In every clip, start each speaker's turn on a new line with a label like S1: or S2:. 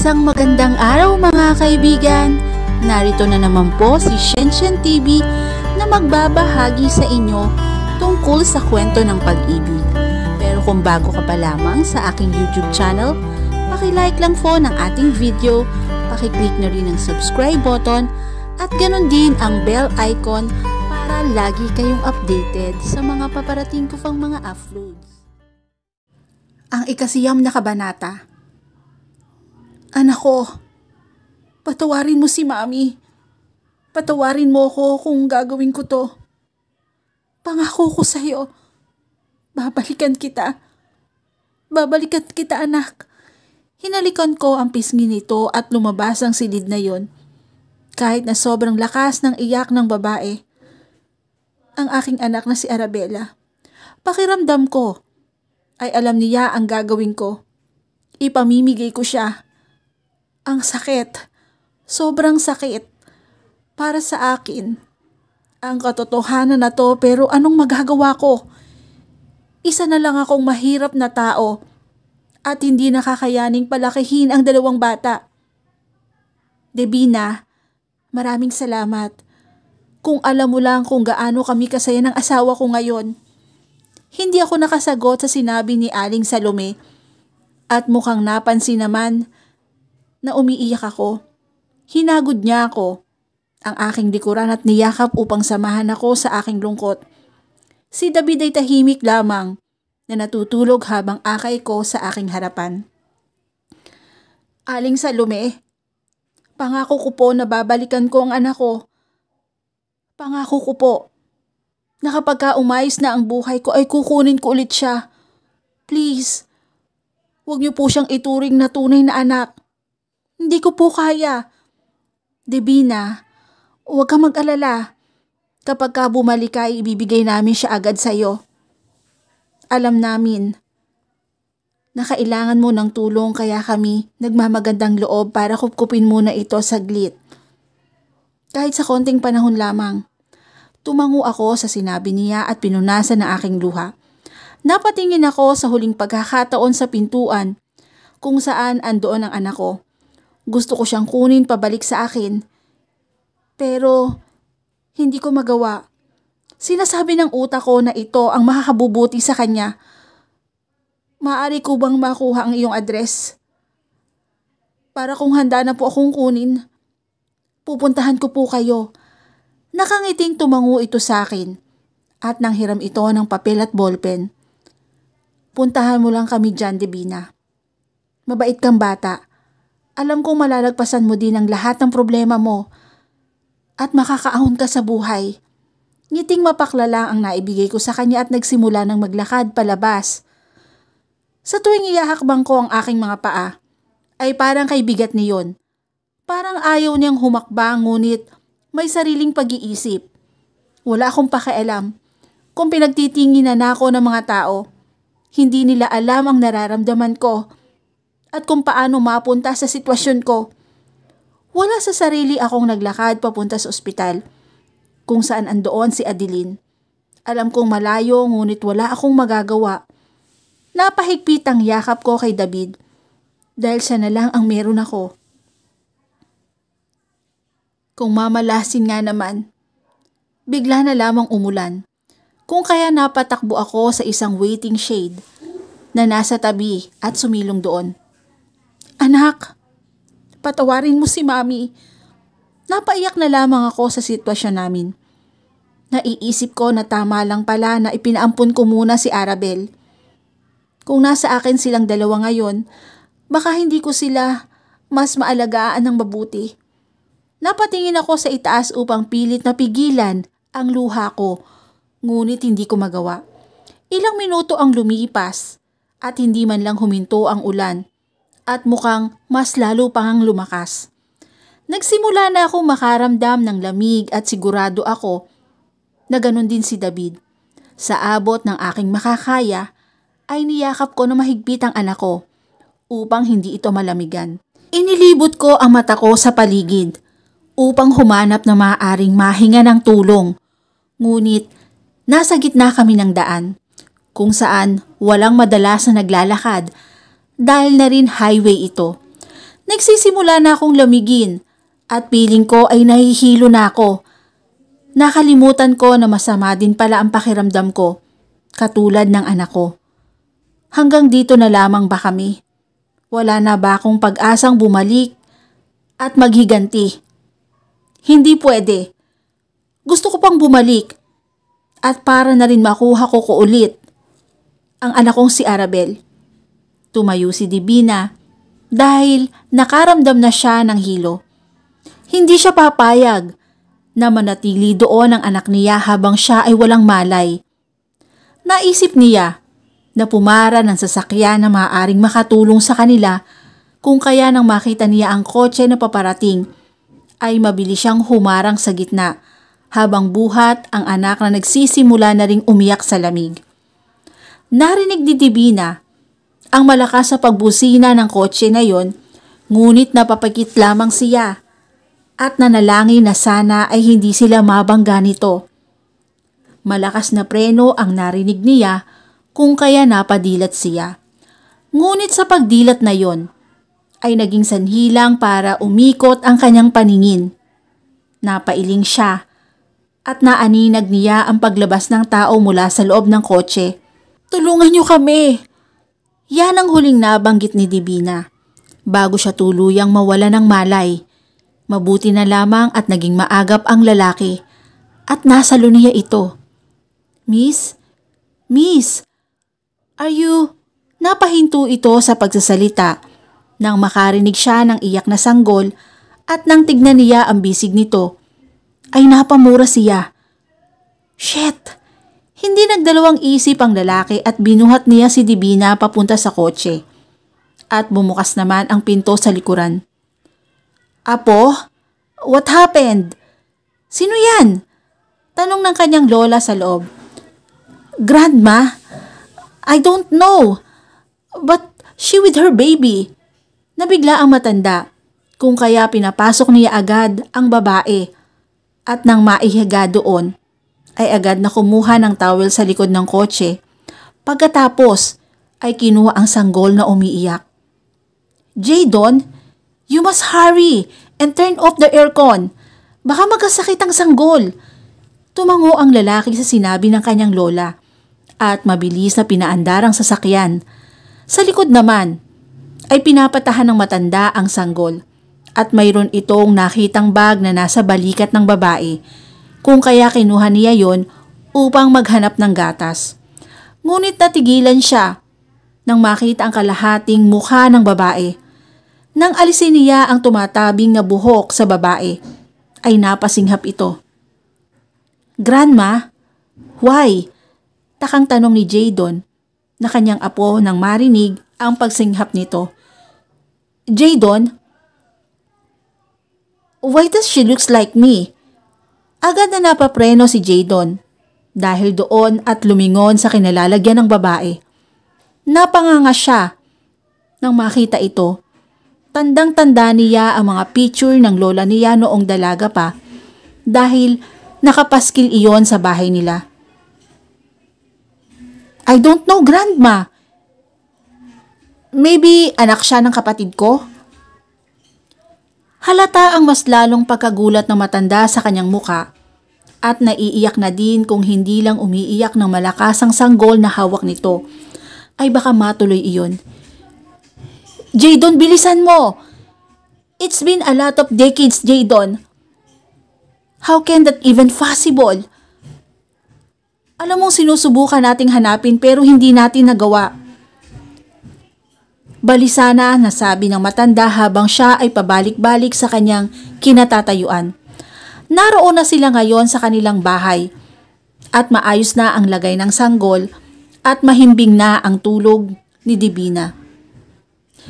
S1: Isang magandang araw mga kaibigan! Narito na naman po si Shenshen TV na magbabahagi sa inyo tungkol sa kwento ng pag-ibig. Pero kung bago ka pa lamang sa aking YouTube channel, paki-like lang po ng ating video, paki-click na rin ang subscribe button at ganun din ang bell icon para lagi kayong updated sa mga paparating ko pang mga uploads. Ang ikasiyam na kabanata. Anak ko, patawarin mo si Mami. Patawarin mo ko kung gagawin ko to. Pangako ko sa'yo, babalikan kita. Babalikan kita, anak. Hinalikan ko ang pisngi nito at lumabas ang silid na yon. Kahit na sobrang lakas ng iyak ng babae. Ang aking anak na si Arabella. Pakiramdam ko ay alam niya ang gagawin ko. Ipamimigay ko siya. Ang sakit, sobrang sakit, para sa akin. Ang katotohanan na to, pero anong magagawa ko? Isa na lang akong mahirap na tao at hindi nakakayaning palakihin ang dalawang bata. Debina, maraming salamat. Kung alam mo lang kung gaano kami kasaya ng asawa ko ngayon. Hindi ako nakasagot sa sinabi ni Aling Salome at mukhang napansin naman na umiiyak ako. Hinagod niya ako, ang aking likuran at niyakap upang samahan ako sa aking lungkot. Si David ay tahimik lamang na natutulog habang akay ko sa aking harapan. Aling Salome, pangako ko po na babalikan ko ang anak ko. Pangako ko po na kapag umayos na ang buhay ko ay kukunin ko ulit siya. Please, huwag niyo po siyang ituring na tunay na anak. Hindi ko po kaya. Debina, huwag ka mag-alala. Kapag ka bumalik ay ibibigay namin siya agad sa'yo. Alam namin na kailangan mo ng tulong kaya kami nagmamagandang loob para kupkupin muna ito saglit. Kahit sa konting panahon lamang. Tumango ako sa sinabi niya at pinunasan ng aking luha. Napatingin ako sa huling pagkakataon sa pintuan kung saan andoon ang anak ko. Gusto ko siyang kunin pabalik sa akin. Pero hindi ko magawa. Sinasabi ng utak ko na ito ang makakabubuti sa kanya. Maaari ko bang makuha ang iyong address? Para kung handa na po akong kunin, pupuntahan ko po kayo. Nakangiting tumango ito sa akin at nanghiram ito ng papel at ballpen. Puntahan mo lang kami dyan, Debina. Mabait kang bata. Alam kong malalagpasan mo din ang lahat ng problema mo at makakaahon ka sa buhay. Ngiting mapakla lang ang naibigay ko sa kanya at nagsimula ng maglakad palabas. Sa tuwing iyahakbang ko ang aking mga paa, ay parang kay bigat niyon. Parang ayaw niyang humakbang ngunit may sariling pag-iisip. Wala akong pakialam. Kung pinagtitinginan ako ng mga tao, hindi nila alam ang nararamdaman ko at kung paano mapunta sa sitwasyon ko. Wala sa sarili akong naglakad papunta sa ospital, kung saan andoon si Adeline. Alam kong malayo ngunit wala akong magagawa. Napahigpit ang yakap ko kay David dahil siya na lang ang meron ako. Kung mamalasin nga naman, bigla na lamang umulan. Kung kaya napatakbo ako sa isang waiting shade na nasa tabi at sumilong doon. Anak, patawarin mo si Mami. Napaiyak na lamang ako sa sitwasyon namin. Naiisip ko na tama lang pala na ipinaampun ko muna si Arabel. Kung nasa akin silang dalawa ngayon, baka hindi ko sila mas maalagaan ng mabuti. Napatingin ako sa itaas upang pilit na pigilan ang luha ko, ngunit hindi ko magawa. Ilang minuto ang lumipas at hindi man lang huminto ang ulan. At mukhang mas lalo pang lumakas. Nagsimula na akong makaramdam ng lamig at sigurado ako na ganun din si David. Sa abot ng aking makakaya ay niyakap ko na mahigpit ang anak ko upang hindi ito malamigan. Inilibot ko ang mata ko sa paligid upang humanap na maaaring mahinga ng tulong. Ngunit nasa gitna kami ng daan kung saan walang madalas na naglalakad dahil na rin highway ito. Nagsisimula na akong lamigin at piling ko ay nahihilo na ako. Nakalimutan ko na masama din pala ang pakiramdam ko, katulad ng anak ko. Hanggang dito na lamang ba kami? Wala na ba akong pag-asang bumalik at maghiganti? Hindi pwede. Gusto ko pang bumalik at para na rin makuha ko ulit ang anak kong si Arabel. Tumayo si Divina dahil nakaramdam na siya ng hilo. Hindi siya papayag na manatili doon ang anak niya habang siya ay walang malay. Naisip niya na pumara ng sasakyan na maaaring makatulong sa kanila kung kaya nang makita niya ang kotse na paparating ay mabilis siyang humarang sa gitna habang buhat ang anak na nagsisimula na ring umiyak sa lamig. Narinig ni Divina ang malakas sa pagbusina ng kotse na yon, ngunit napapagit lamang siya at nanalangin na sana ay hindi sila mabangga nito. Malakas na preno ang narinig niya kung kaya napadilat siya. Ngunit sa pagdilat na yon ay naging sanhilang para umikot ang kanyang paningin. Napailing siya at naaninag niya ang paglabas ng tao mula sa loob ng kotse. "Tulungan niyo kami!" Yan ang huling nabanggit ni Divina bago siya tuluyang mawala ng malay. Mabuti na lamang at naging maagap ang lalaki at nasalo niya ito. Miss, are you..." Napahinto ito sa pagsasalita nang makarinig siya ng iyak na sanggol at nang tignan niya ang bisig nito ay napamura siya. Shit! Hindi nagdalawang isip ang lalaki at binuhat niya si Divina papunta sa kotse. At bumukas naman ang pinto sa likuran. "Apo, what happened? Sino yan?" Tanong ng kanyang lola sa loob. "Grandma, I don't know, but she with her baby." Nabigla ang matanda, kung kaya pinapasok niya agad ang babae at nang maihiga doon, ay agad na kumuha ng towel sa likod ng kotse. Pagkatapos ay kinuha ang sanggol na umiiyak. "Jadon, you must hurry and turn off the aircon. Baka magkasakit ang sanggol." Tumango ang lalaki sa sinabi ng kanyang lola at mabilis na pinaandar ang sasakyan. Sa likod naman ay pinapatahan ng matanda ang sanggol at mayroon itong nakitang bag na nasa balikat ng babae, kung kaya kinuha niya yon upang maghanap ng gatas. Ngunit natigilan siya nang makita ang kalahating mukha ng babae. Nang alisin niya ang tumatabing na buhok sa babae, ay napasinghap ito. "Grandma, why?" Takang tanong ni Jadon na kanyang apo nang marinig ang pagsinghap nito. "Jadon, why does she looks like me?" Agad na napapreno si Jadon dahil doon at lumingon sa kinalalagyan ng babae. Napanganga siya nang makita ito. Tandang-tanda niya ang mga picture ng lola niya noong dalaga pa dahil nakapaskil iyon sa bahay nila. "I don't know, Grandma. Maybe anak siya ng kapatid ko?" Halata ang mas lalong pagkagulat ng matanda sa kanyang muka at naiiyak na din kung hindi lang umiiyak ng malakas ang sanggol na hawak nito, ay baka matuloy iyon. "Jadon, bilisan mo! It's been a lot of decades, Jadon. How can that even possible? Alam mong sinusubukan nating hanapin pero hindi natin nagawa." Balisana na sabi ng matanda habang siya ay pabalik-balik sa kanyang kinatatayuan. Naroon na sila ngayon sa kanilang bahay at maayos na ang lagay ng sanggol at mahimbing na ang tulog ni Divina.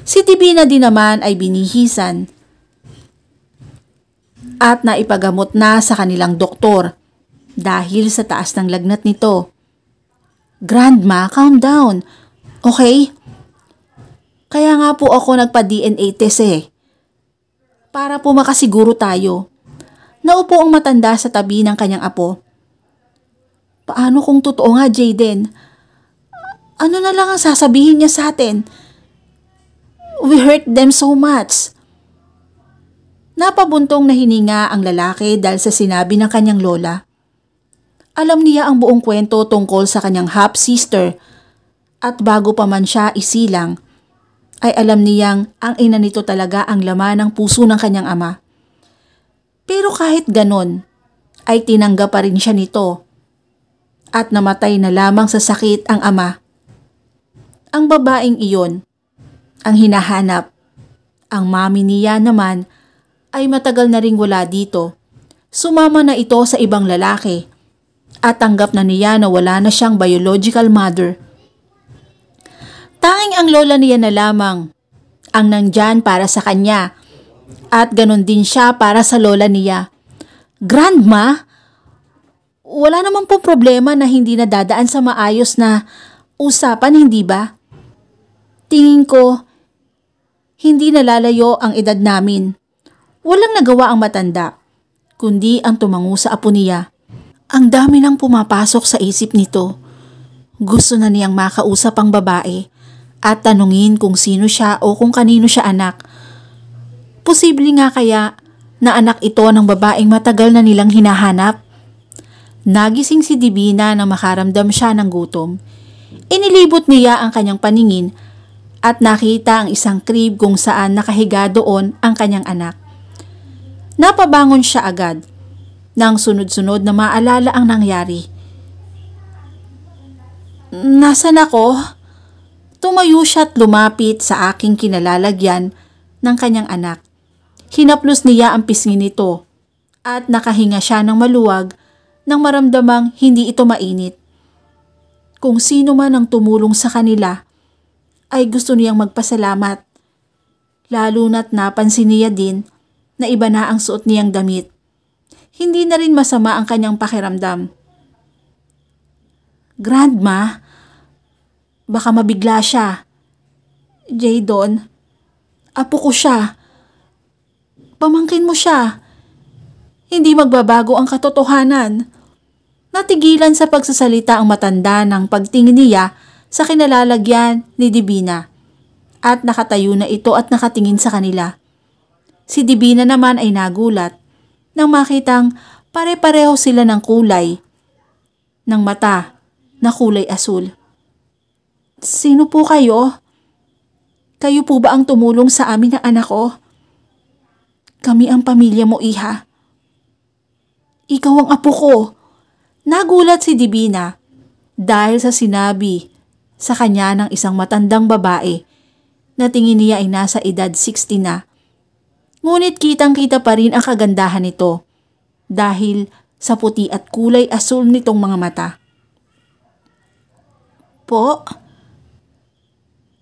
S1: Si Divina din naman ay binihisan at naipagamot na sa kanilang doktor dahil sa taas ng lagnat nito. "Grandma, calm down. Okay? Kaya nga po ako nagpa-DNA test para po makasiguro tayo." Naupo ang matanda sa tabi ng kanyang apo. "Paano kung totoo nga, Jayden? Ano na lang ang sasabihin niya sa atin? We hurt them so much." Napabuntong na hininga ang lalaki dahil sa sinabi ng kanyang lola. Alam niya ang buong kwento tungkol sa kanyang half-sister at bago pa man siya isilang, ay alam niyang ang ina nito talaga ang laman ng puso ng kanyang ama. Pero kahit ganon, ay tinanggap pa rin siya nito at namatay na lamang sa sakit ang ama. Ang babaeng iyon ang hinahanap. Ang mami niya naman ay matagal na ring wala dito. Sumama na ito sa ibang lalaki at tanggap na niya na wala na siyang biological mother. Tanging ang lola niya na lamang ang nandyan para sa kanya at ganon din siya para sa lola niya. Grandma, wala naman pong problema na hindi na dadaan sa maayos na usapan, hindi ba? Tingin ko, hindi nalalayo ang edad namin. Walang nagawa ang matanda, kundi ang tumango sa apo niya. Ang dami nang pumapasok sa isip nito. Gusto na niyang makausap ang babae at tanungin kung sino siya o kung kanino siya anak. Posible nga kaya na anak ito ng babaeng matagal na nilang hinahanap. Nagising si Divina nang makaramdam siya ng gutom. Inilibot niya ang kanyang paningin at nakita ang isang crib kung saan nakahiga doon ang kanyang anak. Napabangon siya agad nang sunod-sunod na maalala ang nangyari. Nasaan ako? Tumayo siya at lumapit sa aking kinalalagyan ng kanyang anak. Hinaplos niya ang pisngi nito at nakahinga siya ng maluwag nang maramdamang hindi ito mainit. Kung sino man ang tumulong sa kanila ay gusto niyang magpasalamat. Lalo na't napansin niya din na iba na ang suot niyang damit. Hindi na rin masama ang kanyang pakiramdam. Grandma, baka mabigla siya. Jadon, apo ko siya. Pamangkin mo siya. Hindi magbabago ang katotohanan. Natigilan sa pagsasalita ang matanda ng pagtingin niya sa kinalalagyan ni Divina at nakatayo na ito at nakatingin sa kanila. Si Divina naman ay nagulat nang makitang pare-pareho sila ng kulay ng mata na kulay asul. Sino po kayo? Kayo po ba ang tumulong sa amin ng anak ko? Kami ang pamilya mo, iha. Ikaw ang apo ko. Nagulat si Divina dahil sa sinabi sa kanya ng isang matandang babae na tingin niya ay nasa edad 60 na. Ngunit kitang-kita pa rin ang kagandahan nito dahil sa puti at kulay asul nitong mga mata. Po?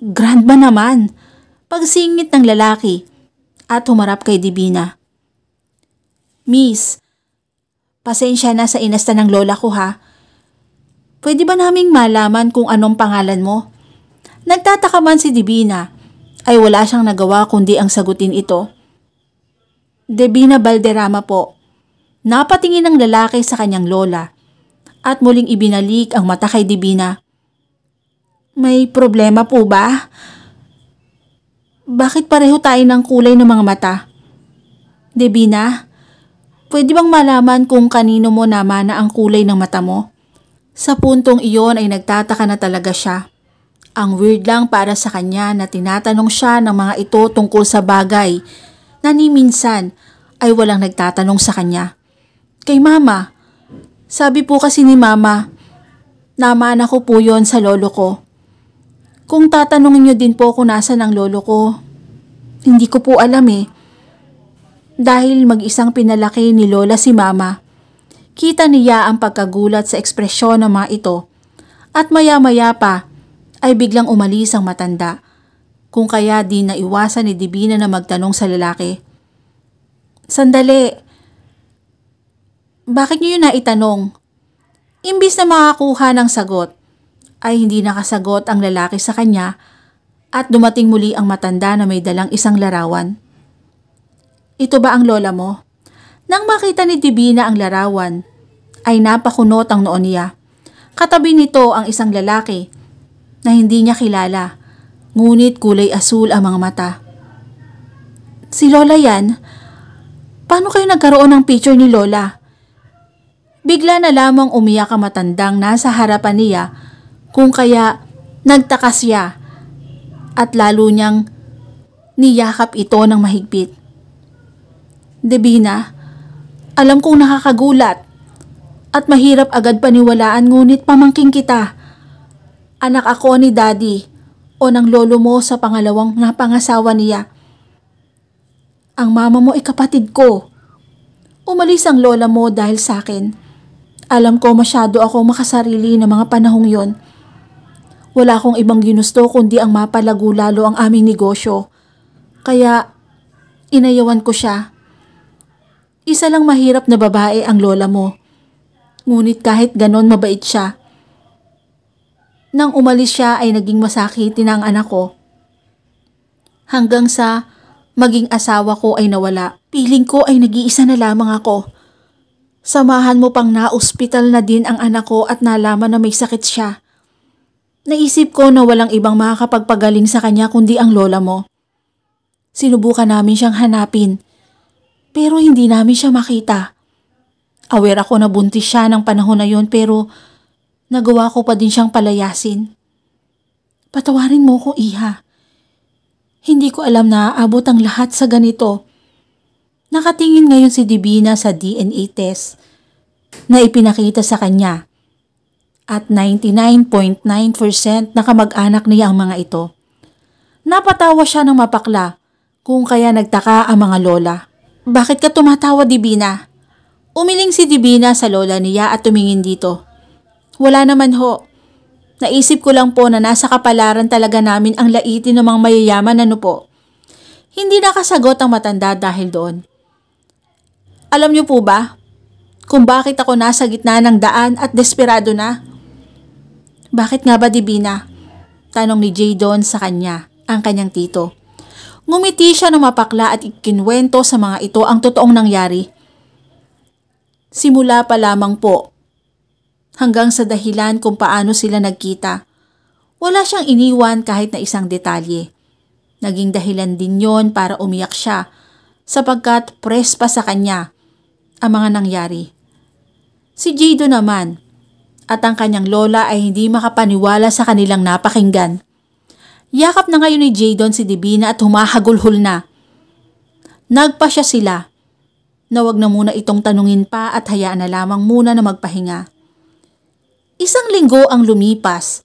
S1: Grandma naman, pagsingit ng lalaki at humarap kay Divina. Miss, pasensya na sa inasta ng lola ko ha. Pwede ba naming malaman kung anong pangalan mo? Nagtataka man si Divina ay wala siyang nagawa kundi ang sagutin ito. Divina Valderrama po. Napatingin ng lalaki sa kanyang lola at muling ibinalik ang mata kay Divina. May problema po ba? Bakit pareho tayo ng kulay ng mga mata? Divina, pwede bang malaman kung kanino mo namana ang kulay ng mata mo? Sa puntong iyon ay nagtataka na talaga siya. Ang weird lang para sa kanya na tinatanong siya ng mga ito tungkol sa bagay na ni minsan ay walang nagtatanong sa kanya. Kay mama, sabi po kasi ni mama, namana ko po yon sa lolo ko. Kung tatanungin niyo din po kung nasan ang lolo ko, hindi ko po alam eh. Dahil mag-isang pinalaki ni lola si mama, kita niya ang pagkagulat sa ekspresyon ng mga ito at maya-maya pa ay biglang umalis ang matanda. Kung kaya di naiwasan ni Divina na magtanong sa lalaki. Sandali, bakit niyo yun naitanong? Imbis na makakuha ng sagot, ay hindi nakasagot ang lalaki sa kanya at dumating muli ang matanda na may dalang isang larawan. Ito ba ang lola mo? Nang makita ni Divina ang larawan, ay napakunot ang noon niya. Katabi nito ang isang lalaki na hindi niya kilala, ngunit kulay asul ang mga mata. Si lola yan, paano kayo nagkaroon ng picture ni Lola? Bigla na lamang umiyak ang matandang nasa harapan niya, kung kaya nagtaka siya at lalo niyang niyakap ito ng mahigpit. Divina, alam kong nakakagulat at mahirap agad paniwalaan, ngunit pamangking kita. Anak ako ni Daddy o ng lolo mo sa pangalawang napangasawa niya. Ang mama mo ay kapatid ko. Umalis ang lola mo dahil sa akin. Alam ko masyado ako makasarili ng mga panahong yon. Wala akong ibang ginusto kundi ang mapalago lalo ang aming negosyo. Kaya inayawan ko siya. Isa lang mahirap na babae ang lola mo. Ngunit kahit ganon mabait siya. Nang umalis siya ay naging masakitin ang anak ko. Hanggang sa maging asawa ko ay nawala. Piling ko ay nag-iisa na lamang ako. Samahan mo pang na-ospital na din ang anak ko at nalaman na may sakit siya. Naisip ko na walang ibang makakapagpagaling sa kanya kundi ang lola mo. Sinubukan namin siyang hanapin, pero hindi namin siya makita. Aware ako na buntis siya ng panahon na yon, pero nagawa ko pa din siyang palayasin. Patawarin mo ko, Iha. Hindi ko alam na aabot ang lahat sa ganito. Nakatingin ngayon si Divina sa DNA test na ipinakita sa kanya at 99.9% na kamag-anak niya ang mga ito. Napatawa siya ng mapakla, kung kaya nagtaka ang mga lola. Bakit ka tumatawa, Divina? Umiling si Divina sa lola niya at tumingin dito. Wala naman ho. Naisip ko lang po na nasa kapalaran talaga namin ang laitin ng mga mayayaman, ano po. Hindi nakasagot ang matanda dahil doon. Alam niyo po ba kung bakit ako nasa gitna ng daan at desperado na? Bakit nga ba, Divina? Tanong ni Jadon sa kanya, ang kanyang tito. Ngumiti siya ng mapakla at ikinwento sa mga ito ang totoong nangyari. Simula pa lamang po, hanggang sa dahilan kung paano sila nagkita. Wala siyang iniwan kahit na isang detalye. Naging dahilan din yon para umiyak siya, sapagkat press pa sa kanya ang mga nangyari. Si Jado naman at ang kanyang lola ay hindi makapaniwala sa kanilang napakinggan. Yakap na ngayon ni Jadon si Divina at humahagulhol na. Nagpasya sila na wag na muna itong tanungin pa at hayaan na lamang muna na magpahinga. Isang linggo ang lumipas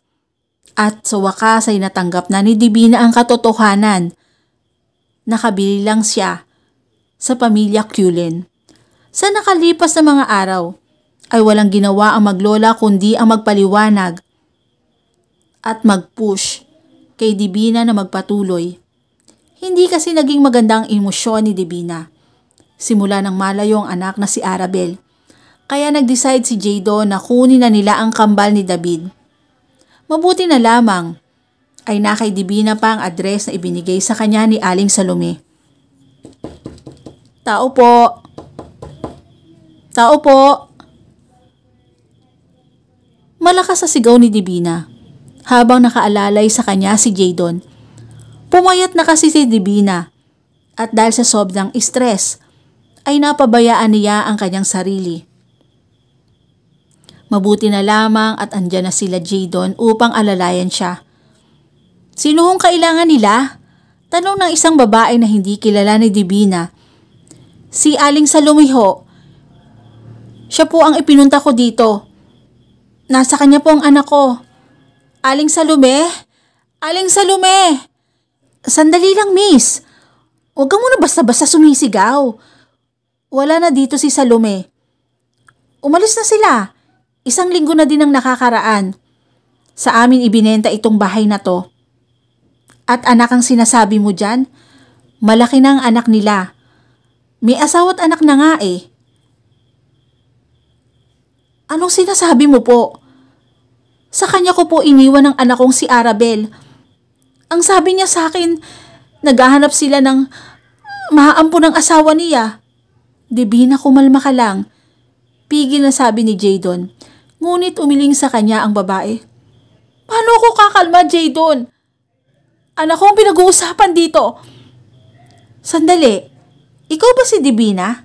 S1: at sa wakas ay natanggap na ni Divina ang katotohanan. Nakabili lang siya sa pamilya Cullen. Sa nakalipas na mga araw ay walang ginawa ang maglola kundi ang magpaliwanag at mag-push kay Divina na magpatuloy. Hindi kasi naging magandang emosyon ni Divina. Simula nang malayo ang anak na si Arabel. Kaya nag-decide si Jado na kunin na nila ang kambal ni David. Mabuti na lamang ay nakay Divina pa ang address na ibinigay sa kanya ni Aling Salome. Tao po! Tao po! Malakas sa sigaw ni Divina habang nakaalalay sa kanya si Jadon. Pumayat na kasi si Divina at dahil sa sobrang stress ay napabayaan niya ang kanyang sarili. Mabuti na lamang at andyan na sila Jadon upang alalayan siya. Sino hong kailangan nila? Tanong ng isang babae na hindi kilala ni Divina. Si Aling Salome ho. Siya po ang ipinunta ko dito. Nasa kanya po ang anak ko. Aling Salome? Aling Salome! Sandali lang, miss. Huwag kang muna basta-basta sumisigaw. Wala na dito si Salome. Umalis na sila. Isang linggo na din ang nakakaraan. Sa amin ibinenta itong bahay na to. At anak ang sinasabi mo dyan? Malaki na ang anak nila. May asawa't anak na nga eh. Anong sinasabi mo po? Sa kanya ko po iniwan ng anak kong si Arabel. Ang sabi niya sa akin, naghahanap sila ng maaampo ng asawa niya. Divina, kumalma ka lang. Pigil na sabi ni Jadon. Ngunit umiling sa kanya ang babae. Paano ako kakalma, Jadon? Anak kong pinag-uusapan dito. Sandali, ikaw ba si Divina?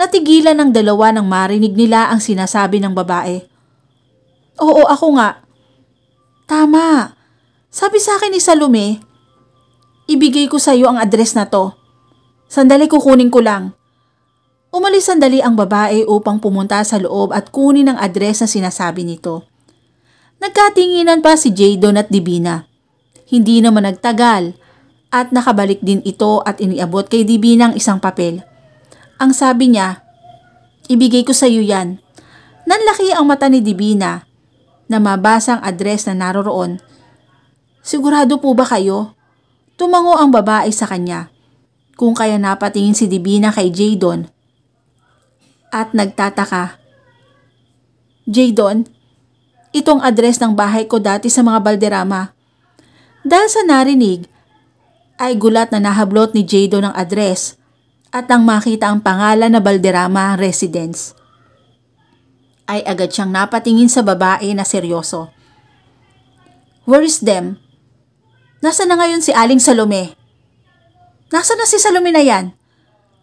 S1: Natigilan ng dalawa nang marinig nila ang sinasabi ng babae. Oo, ako nga. Tama. Sabi sa akin ni Salome, ibigay ko sa iyo ang address na to. Sandali, kukunin ko lang. Umalis sandali ang babae upang pumunta sa loob at kunin ang address na sinasabi nito. Nagkatinginan pa si Jadon at Divina. Hindi naman nagtagal at nakabalik din ito at iniabot kay Divina ang isang papel. Ang sabi niya, ibigay ko sa iyo yan. Nanlaki ang mata ni Divina na mabasa ang address na naroroon. Sigurado po ba kayo? Tumango ang babae sa kanya. Kung kaya napatingin si Divina kay Jadon at nagtataka. Jadon, itong address ng bahay ko dati sa mga Balderrama. Dahil sa narinig, ay gulat na nahablot ni Jadon ang address at nang makita ang pangalan na Balderrama Residence, ay agad siyang napatingin sa babae na seryoso. Where is them? Nasaan na ngayon si Aling Salome? Nasaan na si Salome na yan?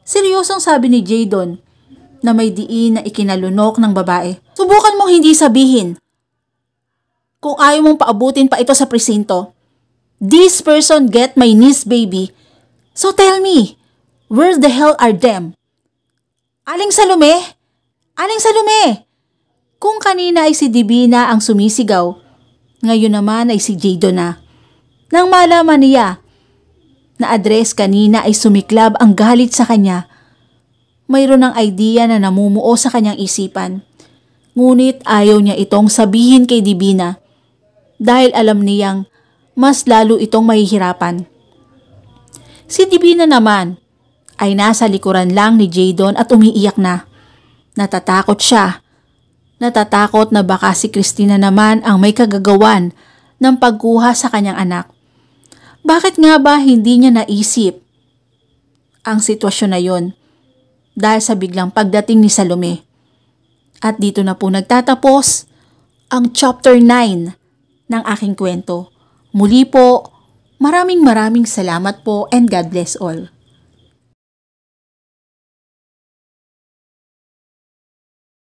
S1: Seryosong sabi ni Jadon na may diin na ikinalunok ng babae. Subukan mong hindi sabihin. Kung ayaw mong paabutin pa ito sa presinto. This person get my niece baby. So tell me, where the hell are them? Aling Salome? Aling Salome! Kung kanina ay si Divina ang sumisigaw, ngayon naman ay si Jadon na. Nang malaman niya na address kanina ay sumiklab ang galit sa kanya, mayroon ng idea na namumuo sa kanyang isipan. Ngunit ayaw niya itong sabihin kay Divina dahil alam niyang mas lalo itong mahihirapan. Si Divina naman ay nasa likuran lang ni Jadon at umiiyak na. Natatakot siya. Natatakot na baka si Christina naman ang may kagagawan ng pagkuha sa kanyang anak. Bakit nga ba hindi niya naisip ang sitwasyon na yon dahil sa biglang pagdating ni Salome? At dito na po nagtatapos ang chapter 9 ng aking kwento. Muli po, maraming salamat po and God bless all.